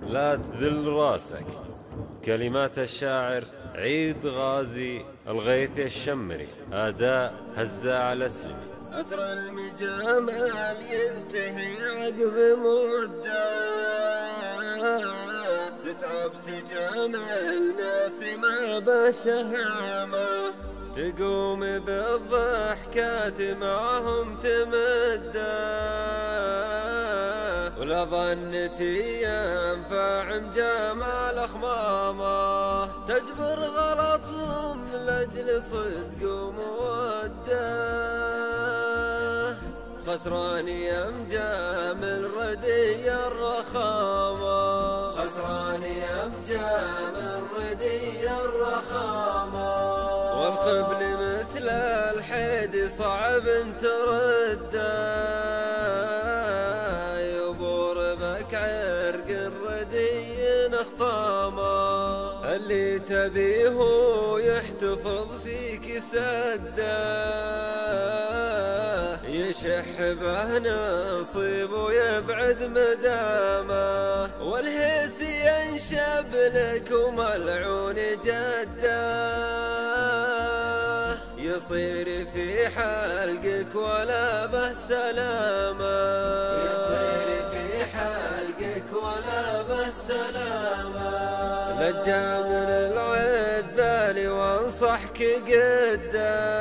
لا تذل راسك. كلمات الشاعر عيد غازي الغيث الشمري، أداء هزاع الأسلمي. أثر المجامل ينتهي عقب مدة، تتعب تجامل ناس ما بشهامة، تقوم بالضحكات معهم تمده، ولا ظنتي ينفع مجامل أخمامه، تجبر غلطهم لأجل صدق وموده. خسراني يا مجامل ردي الرخامة، خسراني يا مجامل ردي الرخامة، والخبل مثل الحيد صعب ترده، يبور بك عرق الردي نخطامه، اللي تبيه يحتفظ فيك سده، يشح به نصيب ويبعد مدامه، والهيس ينشب لك وملعون جده، يصير في حلقك ولا به سلامه، يصير في حلقك ولا به سلامه. لجا من العذال وانصحك قده،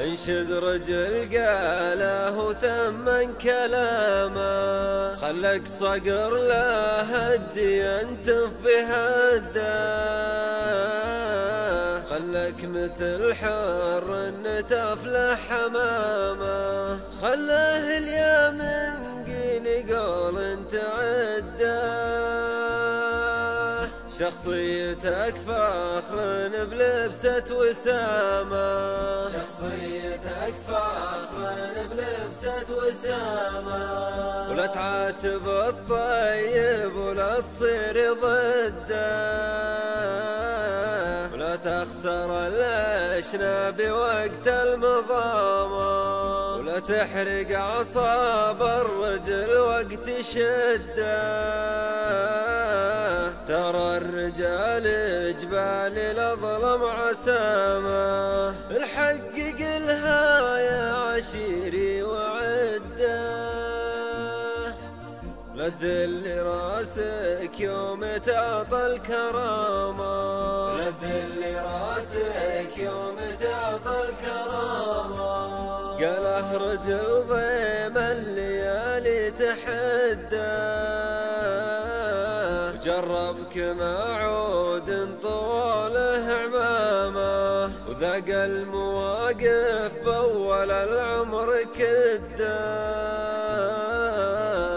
انشد رجل قاله ثمن كلامه، خلك صقر لا هدي انتف بهده، خلك مثل حر النتف لحمامه، خله اليمن قيل قول انت عده، شخصيتك فخر بلبسة وسامة، شخصيتك فخر بلبسة وسامة، ولا تعاتب الطيب ولا تصير ضده، ولا تخسر الأشناب وقت المضامة، ولا تحرق أعصاب الرجل وقت شده، ترى الرجال جبال الأظلم عسامة، الحقق لها يا عشيري وعده، لا تذل راسك يوم تعطى الكرامة، لا تذل راسك يوم تعطى الكرامة، قاله رجل ضيم الليالي تحده، جربك معود طواله عمامه، وذاق المواقف بأول العمر كده،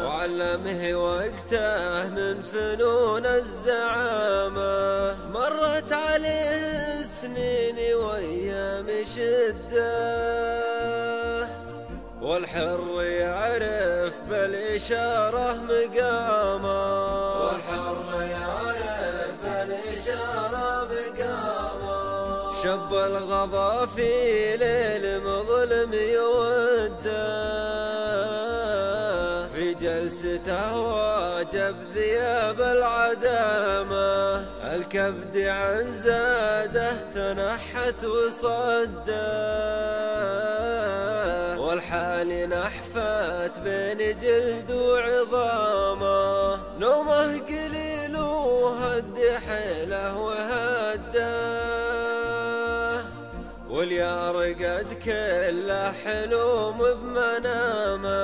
وعلمه وقته من فنون الزعامة، مرت عليه سنين وأيام شده، والحر يعرف بالإشارة مقامه، والحر يعرف بالإشارة مقامه، شب الغضا في ليل مظلم يوده، في جلسته واجب ذياب العدامة، الكبد عن زاده تنحت وصده، والحال نحفت بين جلد وعظامه، نومه قليل وهد حيله وهده، واليار قد كله حلوم بمنامه،